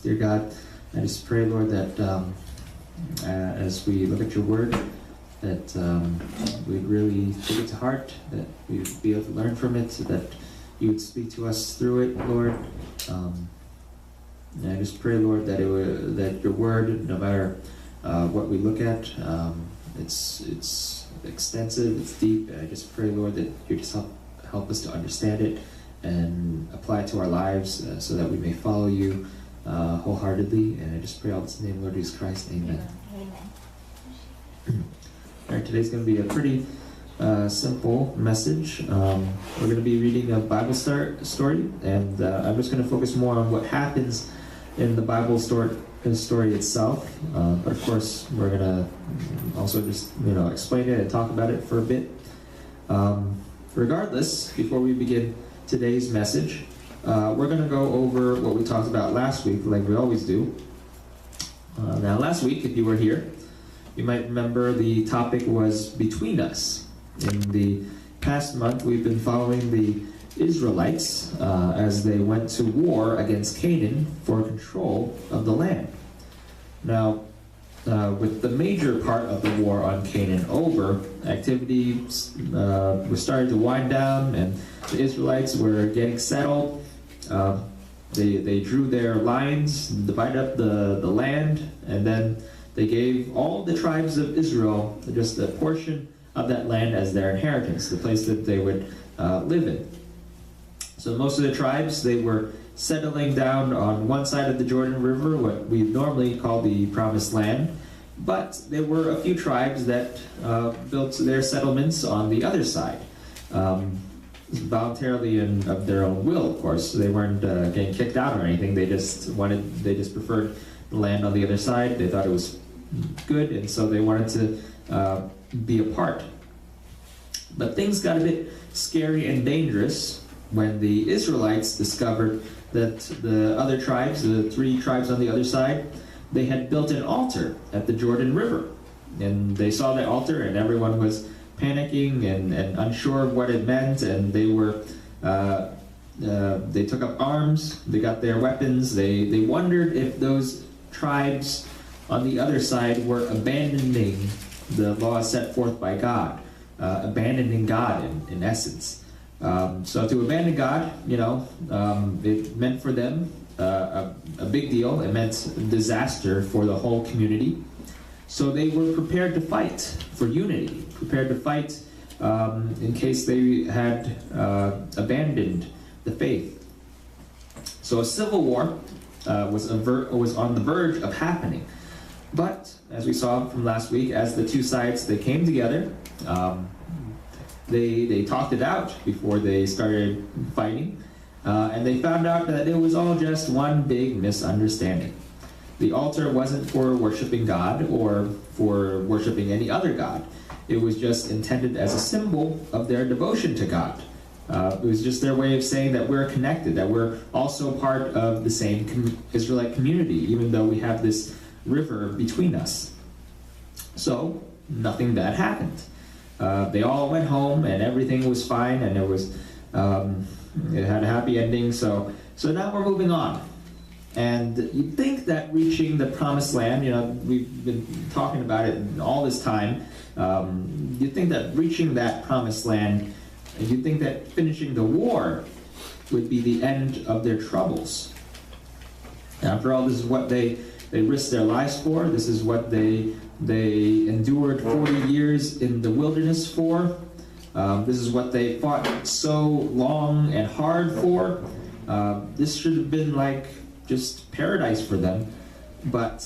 Dear God, I just pray, Lord, that as we look at your word, that we'd really take it to heart, that we'd be able to learn from it, so that you would speak to us through it, Lord. And I just pray, Lord, that that your word, no matter what we look at, it's extensive, it's deep. And I just pray, Lord, that you just help us to understand it and apply it to our lives, so that we may follow you wholeheartedly. And I just pray all this in the name of Lord Jesus Christ. Amen. Amen. All right, today's going to be a pretty simple message. We're going to be reading a Bible story, and I'm just going to focus more on what happens in the Bible story itself. But of course, we're going to also just explain it and talk about it for a bit. Regardless, before we begin today's message, we're going to go over what we talked about last week, like we always do. Now, last week, if you were here, you might remember the topic was between us. In the past month, we've been following the Israelites as they went to war against Canaan for control of the land. Now, with the major part of the war on Canaan over, activity was starting to wind down, and the Israelites were getting settled. They drew their lines, divided up the land, and then they gave all the tribes of Israel just a portion of that land as their inheritance, the place that they would live in. So most of the tribes, they were settling down on one side of the Jordan River, what we normally call the Promised Land. But there were a few tribes that built their settlements on the other side, voluntarily and of their own will, of course. They weren't getting kicked out or anything. They just preferred the land on the other side. They thought it was good, and so they wanted to be a part. But things got a bit scary and dangerous when the Israelites discovered that the other tribes, the three tribes on the other side, they had built an altar at the Jordan River. And they saw the altar, and everyone was panicking and unsure of what it meant, and they were they took up arms, they got their weapons, they wondered if those tribes on the other side were abandoning the law set forth by God, abandoning God in essence. So to abandon God, it meant for them a big deal. It meant disaster for the whole community. So they were prepared to fight for unity, prepared to fight in case they had abandoned the faith. So a civil war was on the verge of happening. But, as we saw from last week, as the two sides, they came together, they talked it out before they started fighting, and they found out that it was all just one big misunderstanding. The altar wasn't for worshiping God or for worshiping any other god. It was just intended as a symbol of their devotion to God. It was just their way of saying that we're connected, that we're also part of the same Israelite community, even though we have this river between us. So nothing bad happened. They all went home, and everything was fine, and it had a happy ending. So now we're moving on. And you'd think that reaching the Promised Land, we've been talking about it all this time. You'd think that reaching that Promised Land, and you'd think that finishing the war would be the end of their troubles. After all, this is what they risked their lives for. This is what they endured 40 years in the wilderness for. This is what they fought so long and hard for. This should have been like just paradise for them. But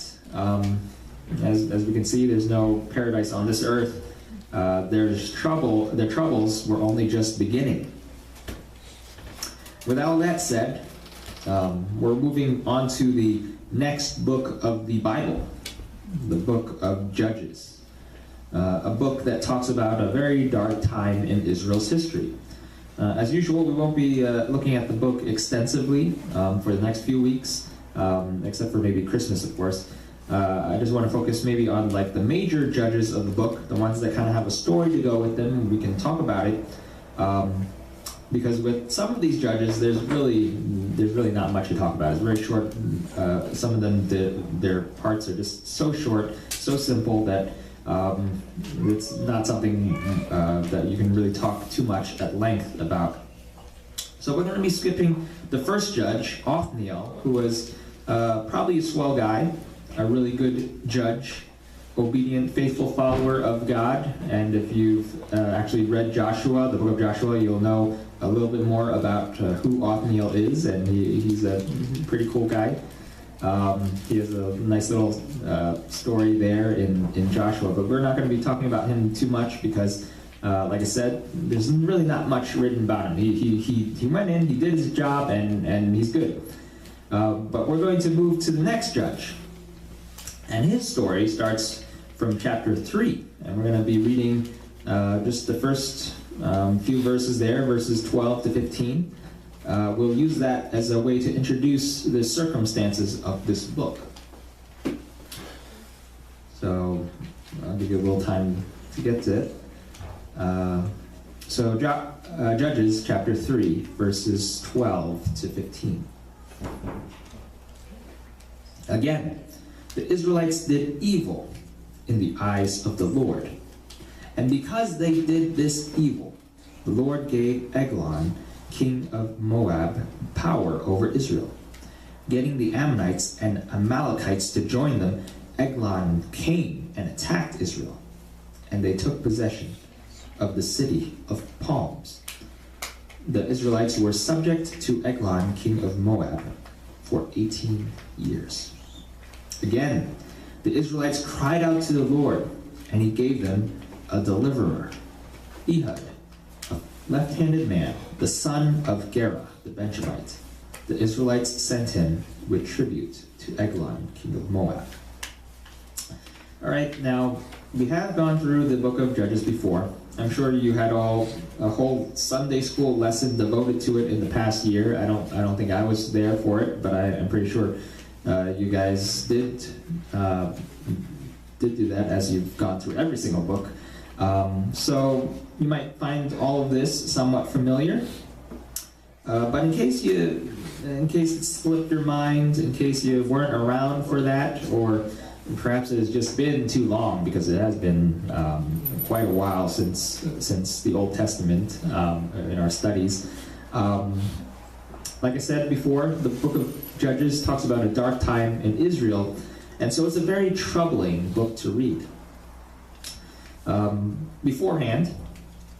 as we can see, there's no paradise on this earth. There's trouble. Their troubles were only just beginning. With all that said, we're moving on to the next book of the Bible, the book of Judges, a book that talks about a very dark time in Israel's history. As usual, we won't be looking at the book extensively for the next few weeks, except for maybe Christmas, of course. I just want to focus maybe on like the major judges of the book, the ones that kind of have a story to go with them. We can talk about it. Because with some of these judges, there's really there's really not much to talk about. It's very short. Some of them, their parts are just so short, so simple that it's not something that you can really talk too much at length about. So we're going to be skipping the first judge, Othniel, who was probably a swell guy, a really good judge, obedient, faithful follower of God. And if you've actually read Joshua, the book of Joshua, you'll know a little bit more about who Othniel is, and he's a pretty cool guy. He has a nice little story there in Joshua, but we're not going to be talking about him too much because, like I said, there's really not much written about him. He went in, he did his job, and he's good. But we're going to move to the next judge. And his story starts from chapter 3. And we're going to be reading just the first few verses there, verses 12 to 15. We'll use that as a way to introduce the circumstances of this book. So I'll give you a little time to get to it. Judges chapter 3, verses 12 to 15. Again, the Israelites did evil in the eyes of the Lord. And because they did this evil, the Lord gave Eglon, king of Moab, power over Israel. Getting the Ammonites and Amalekites to join them, Eglon came and attacked Israel. And they took possession of the city of palms. The Israelites were subject to Eglon, king of Moab, for 18 years. Again, the Israelites cried out to the Lord, and he gave them a deliverer, Ehud, a left-handed man, the son of Gera, the Benjamite. The Israelites sent him with tribute to Eglon, king of Moab. All right, now, we have gone through the book of Judges before. I'm sure you had a whole Sunday school lesson devoted to it in the past year. I don't think I was there for it, but I'm pretty sure you guys did do that as you've gone through every single book. So you might find all of this somewhat familiar. But in case it slipped your mind, in case you weren't around for that, or perhaps it has just been too long, because it has been quite a while since the Old Testament in our studies. Like I said before, the book of Judges talks about a dark time in Israel, and so it's a very troubling book to read. Beforehand,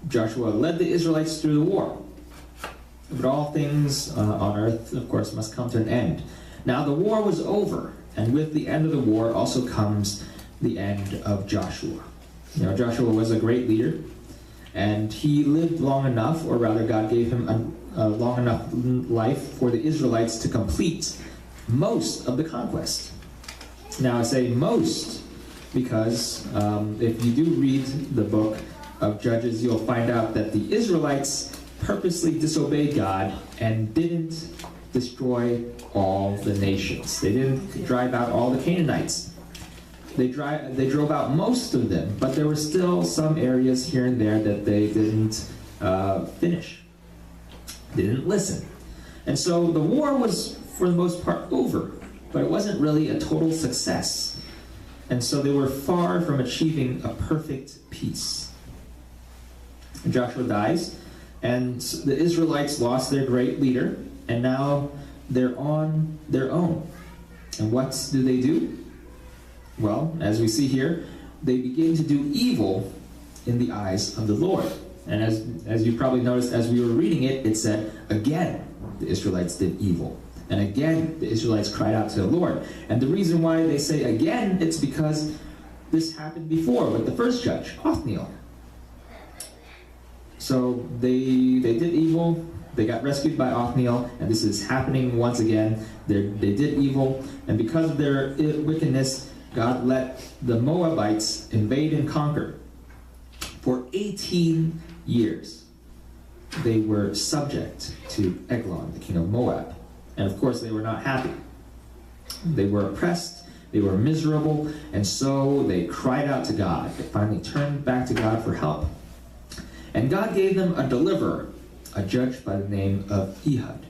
Joshua led the Israelites through the war. But all things on earth, of course, must come to an end. Now the war was over, and with the end of the war also comes the end of Joshua. You know, Joshua was a great leader, and he lived long enough, or rather God gave him a long enough life for the Israelites to complete most of the conquest. Now I say most because if you do read the book of Judges, you'll find out that the Israelites purposely disobeyed God and didn't destroy all the nations. They didn't drive out all the Canaanites. They drove out most of them, but there were still some areas here and there that they didn't finish. They didn't listen. And so the war was, for the most part, over, but it wasn't really a total success. And so they were far from achieving a perfect peace. And Joshua dies, and the Israelites lost their great leader, and now they're on their own. And what do? Well, as we see here, they begin to do evil in the eyes of the Lord. And as you probably noticed as we were reading it, it said, again, the Israelites did evil. And again, the Israelites cried out to the Lord. And the reason why they say again, it's because this happened before with the first judge, Othniel. So they did evil, they got rescued by Othniel, and this is happening once again. They did evil, and because of their wickedness, God let the Moabites invade and conquer. For 18 years, they were subject to Eglon, the king of Moab. And of course, they were not happy. They were oppressed, they were miserable, and so they cried out to God. They finally turned back to God for help. And God gave them a deliverer, a judge by the name of Ehud.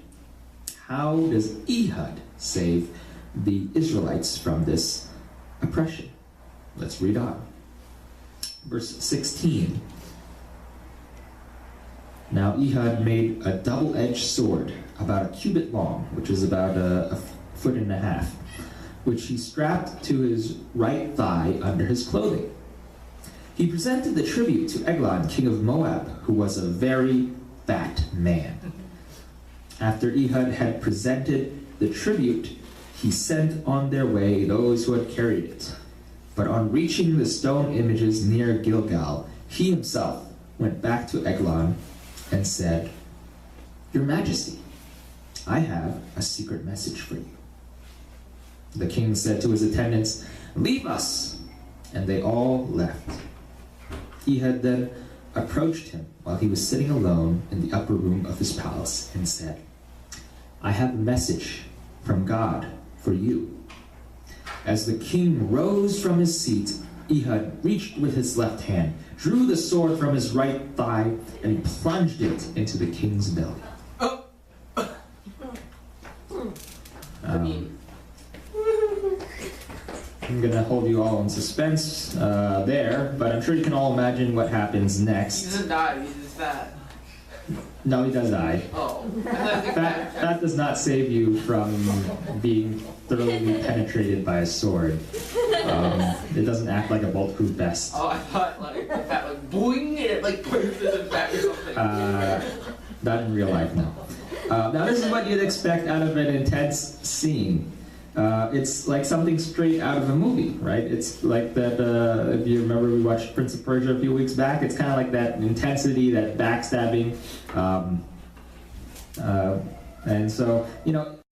How does Ehud save the Israelites from this oppression? Let's read on. Verse 16. Now Ehud made a double-edged sword, about a cubit long, which is about a foot and a half, which he strapped to his right thigh under his clothing. He presented the tribute to Eglon, king of Moab, who was a very fat man. After Ehud had presented the tribute, he sent on their way those who had carried it. But on reaching the stone images near Gilgal, he himself went back to Eglon and said, "Your Majesty, I have a secret message for you." The king said to his attendants, "Leave us!" And they all left. Ehud then approached him while he was sitting alone in the upper room of his palace and said, "I have a message from God for you." As the king rose from his seat, Ehud reached with his left hand, drew the sword from his right thigh, and plunged it into the king's belly. I'm going to hold you all in suspense there, but I'm sure you can all imagine what happens next. He doesn't die, he's just fat. No, he does die. Oh. That does not save you from being thoroughly penetrated by a sword. It doesn't act like a bulletproof vest. Oh, I thought like that like boing and it like pushes him back or something. Not in real life, no. Now this is what you'd expect out of an intense scene. It's like something straight out of a movie, right? It's like that, if you remember we watched Prince of Persia a few weeks back, it's kind of like that intensity, that backstabbing. And so,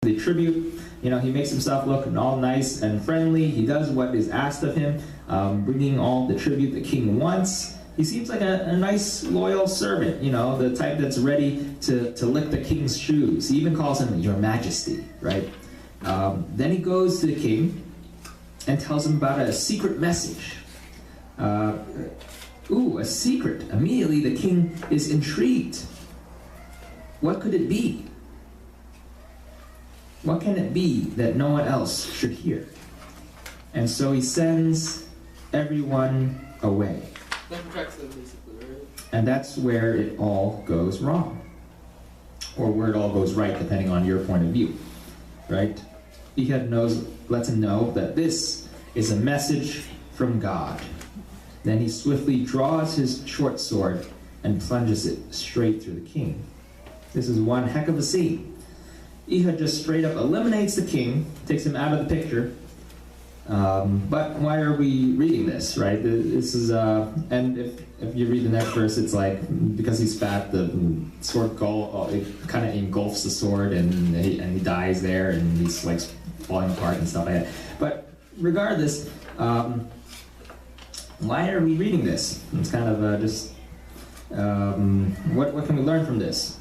the tribute, he makes himself look all nice and friendly. He does what is asked of him, bringing all the tribute the king wants. He seems like a nice, loyal servant, the type that's ready to lick the king's shoes. He even calls him Your Majesty, right? Then he goes to the king and tells him about a secret message. A secret. Immediately the king is intrigued. What could it be? What can it be that no one else should hear? And so he sends everyone away. That protects them basically, right? And that's where it all goes wrong. Or where it all goes right, depending on your point of view. Right? Ehud lets him know that this is a message from God. Then he swiftly draws his short sword and plunges it straight through the king. This is one heck of a scene. Ehud just straight up eliminates the king, takes him out of the picture. But why are we reading this, right? This is, and if you read the next verse, it's like, because he's fat, the sword it kind of engulfs the sword, and he dies there, and he's like falling apart and stuff like that. But regardless, why are we reading this? It's kind of just, what can we learn from this?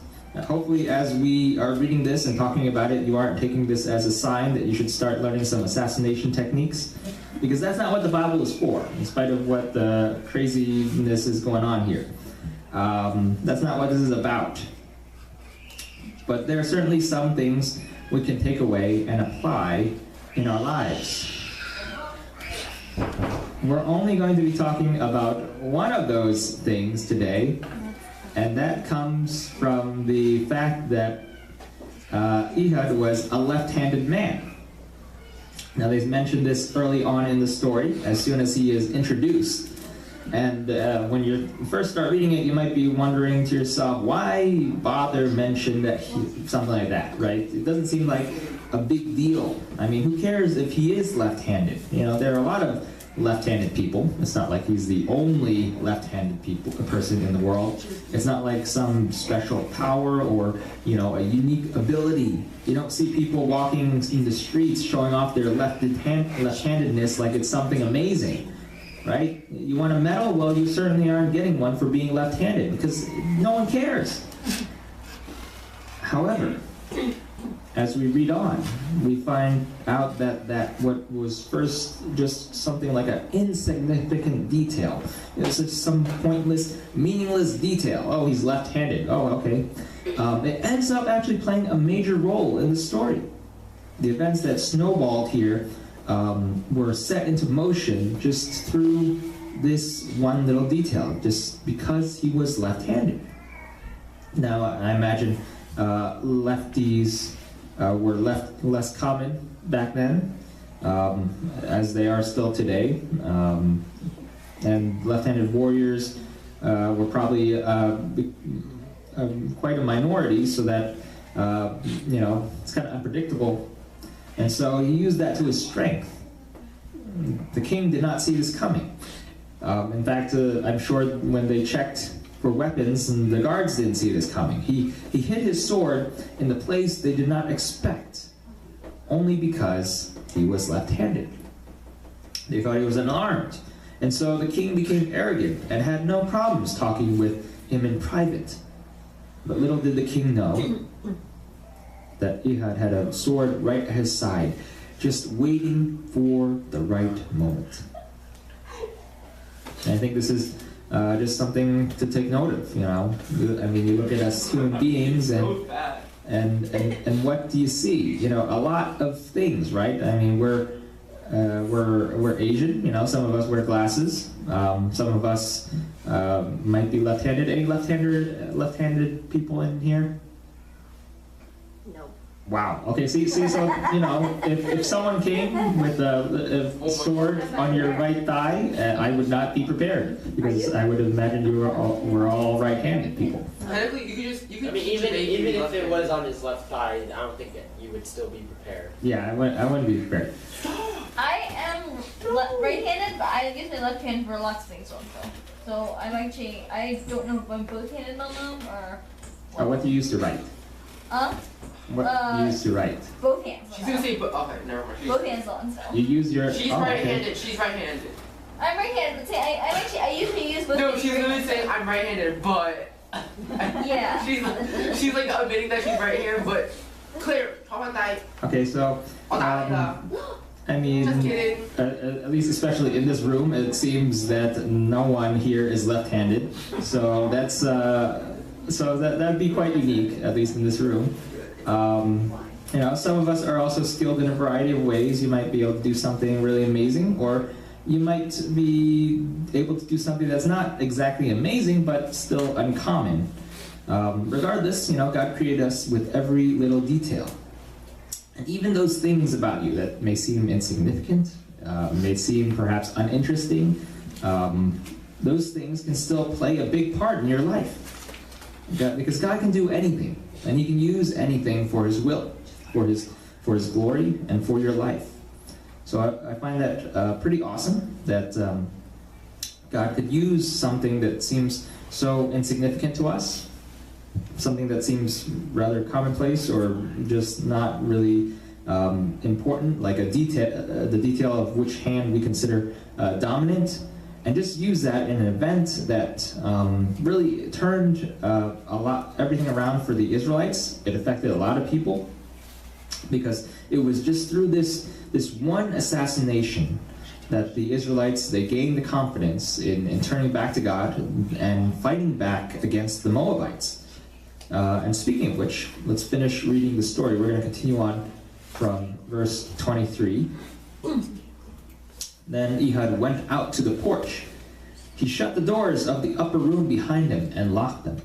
Hopefully, as we are reading this and talking about it, you aren't taking this as a sign that you should start learning some assassination techniques, because that's not what the Bible is for, in spite of what the craziness is going on here. That's not what this is about. But there are certainly some things we can take away and apply in our lives. We're only going to be talking about one of those things today, and that comes from the fact that Ehud was a left-handed man. Now, they've mentioned this early on in the story, as soon as he is introduced. And when you first start reading it, you might be wondering to yourself, why bother mention that something like that, right? It doesn't seem like a big deal. I mean, who cares if he is left-handed? There are a lot of left-handed people. It's not like he's the only left-handed person in the world. It's not like some special power or, a unique ability. You don't see people walking in the streets showing off their left-handedness like it's something amazing, right? You want a medal? Well, you certainly aren't getting one for being left-handed, because no one cares. However, as we read on, we find out that what was first just something like an insignificant detail, it's just some pointless, meaningless detail. Oh, he's left-handed. Oh, okay. It ends up actually playing a major role in the story. The events that snowballed here were set into motion just through this one little detail, just because he was left-handed. Now, I imagine lefties were less common back then, as they are still today, and left-handed warriors were probably quite a minority, so that it's kind of unpredictable, and so he used that to his strength. The king did not see this coming. In fact, I'm sure when they checked for weapons, and the guards didn't see this coming. He hid his sword in the place they did not expect, only because he was left-handed. They thought he was unarmed, and so the king became arrogant and had no problems talking with him in private. But little did the king know that Ehud had a sword right at his side, just waiting for the right moment. And I think this is just something to take note of, I mean, you look at us human beings, and what do you see? A lot of things, right? I mean, we're Asian. Some of us wear glasses. Some of us might be left-handed. Any left-handed people in here? No. Wow. Okay. See. So if someone came with a sword on your right thigh, I would not be prepared, because I would imagine we're all right-handed people. Technically, you could. I mean, even if it was on his left thigh, I don't think that you would still be prepared. Yeah, I wouldn't be prepared. I am right-handed, but I use my left hand for lots of things also. So I don't know if I'm both-handed now or What do you use to write? What do you use to write? both hands. She's gonna say, but okay, never mind. Both hands on, so. You use your. She's right-handed. Okay. She's right-handed. I'm right-handed, but say I usually use both hands. No, she's literally saying I'm right-handed, but. Yeah. she's like admitting that she's right-handed, but clear. How about that? Okay, so. I mean, Just kidding. At least especially in this room, it seems that no one here is left-handed. So that's that'd be quite unique, at least in this room. Some of us are also skilled in a variety of ways. You might be able to do something really amazing, or you might be able to do something that's not exactly amazing, but still uncommon. Regardless, God created us with every little detail. And even those things about you that may seem insignificant, may seem perhaps uninteresting, those things can still play a big part in your life. Because God can do anything, and He can use anything for His will, for His glory, and for your life. So I find that pretty awesome, that God could use something that seems so insignificant to us, something that seems rather commonplace or just not really important, like the detail of which hand we consider dominant, and just use that in an event that really turned everything around for the Israelites. It affected a lot of people, because it was just through this one assassination that the Israelites, they gained the confidence in turning back to God and fighting back against the Moabites. And speaking of which, let's finish reading the story. We're going to continue on from verse 23. Then Ehud went out to the porch. He shut the doors of the upper room behind him and locked them.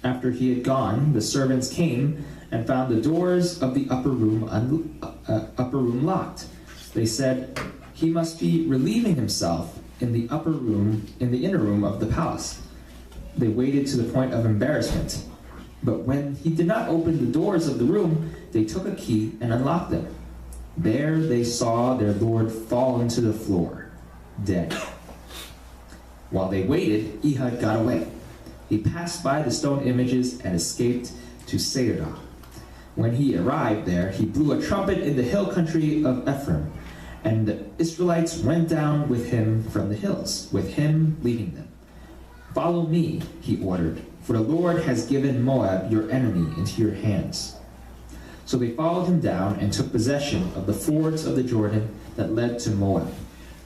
After he had gone, the servants came and found the doors of the upper room locked. They said, "He must be relieving himself in the inner room of the palace." They waited to the point of embarrassment. But when he did not open the doors of the room, they took a key and unlocked them. There they saw their lord fall into the floor, dead. While they waited, Ehud got away. He passed by the stone images and escaped to Seirah. When he arrived there, he blew a trumpet in the hill country of Ephraim, and the Israelites went down with him from the hills, with him leading them. "Follow me," he ordered, "for the Lord has given Moab, your enemy, into your hands." So they followed him down and took possession of the fords of the Jordan that led to Moab.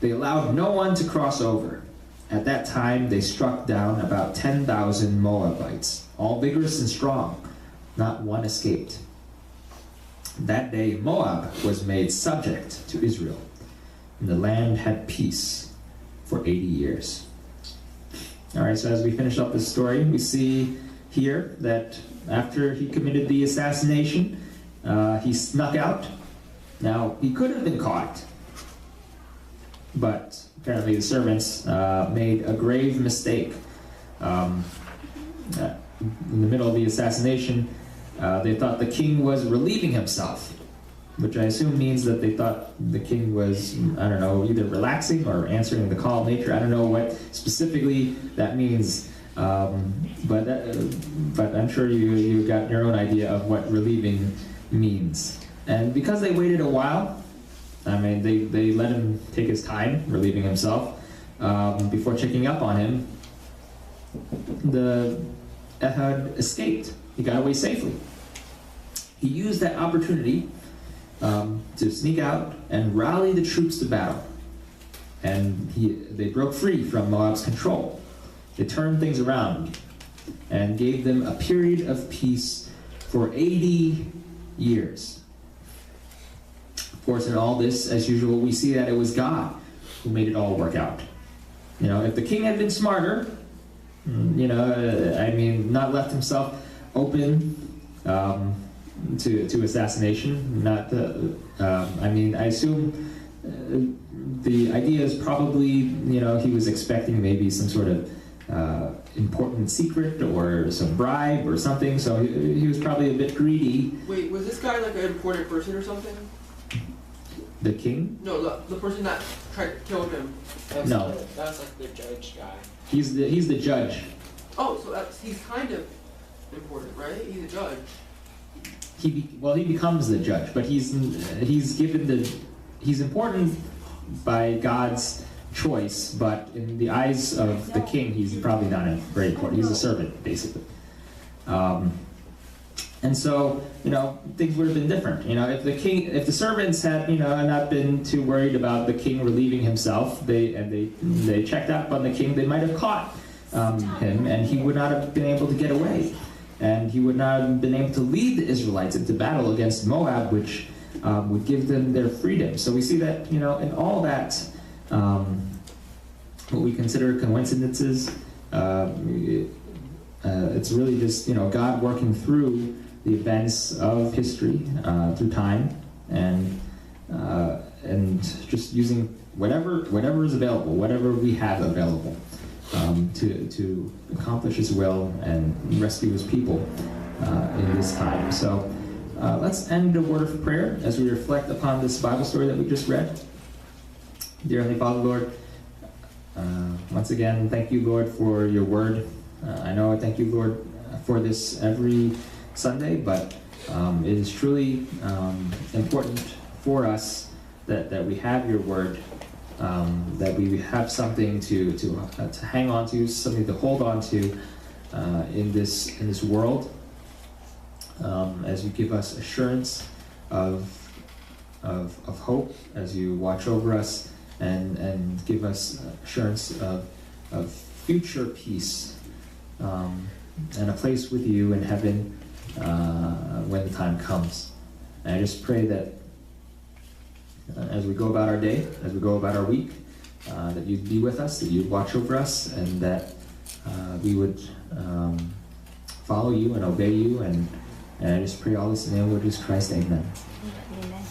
They allowed no one to cross over. At that time they struck down about 10,000 Moabites, all vigorous and strong. Not one escaped. That day Moab was made subject to Israel, and the land had peace for 80 years. All right, so as we finish up this story, we see here that after he committed the assassination, he snuck out. Now, he could have been caught, but apparently the servants made a grave mistake. In the middle of the assassination, they thought the king was relieving himself, which I assume means that they thought the king was, I don't know, either relaxing or answering the call of nature. I don't know what specifically that means, but I'm sure you got your own idea of what relieving means. And because they waited a while, I mean, they let him take his time relieving himself before checking up on him. The Ehud escaped. He got away safely. He used that opportunity to sneak out and rally the troops to battle. And they broke free from Moab's control. They turned things around and gave them a period of peace for 80 years. Of course, in all this, as usual, we see that it was God who made it all work out. You know, if the king had been smarter, not left himself open to assassination, I assume the idea is probably, he was expecting maybe some sort of important secret or some bribe or something, so he was probably a bit greedy. Wait, was this guy like an important person or something? The king? No, the person that tried to kill him. No. That was like the judge guy. He's the judge. Oh, so he's kind of important, right? He's a judge. He becomes the judge, but he's important by God's choice, but in the eyes of the king, he's probably not very important. He's a servant, basically. And so, things would have been different. If the servants had, not been too worried about the king relieving himself, they checked up on the king, they might have caught him, and he would not have been able to get away. And he would not have been able to lead the Israelites into battle against Moab, which would give them their freedom. So we see that, in all that, what we consider coincidences, it's really just, God working through the events of history through time, and just using whatever is available, whatever we have available, to accomplish His will and rescue His people in this time. So let's end a word of prayer as we reflect upon this Bible story that we just read. Dear Heavenly Father, Lord, once again, thank you, Lord, for your word. I know I thank you, Lord, for this every Sunday, but it is truly important for us that we have your word, that we have something to hang on to, something to hold on to in this world, as you give us assurance of hope, as you watch over us and give us assurance of future peace, and a place with you in heaven when the time comes. And I just pray that as we go about our day, as we go about our week, that you'd be with us, that you'd watch over us, and that we would follow you and obey you. And I just pray all this in the name of Lord Jesus Christ. Amen. Amen.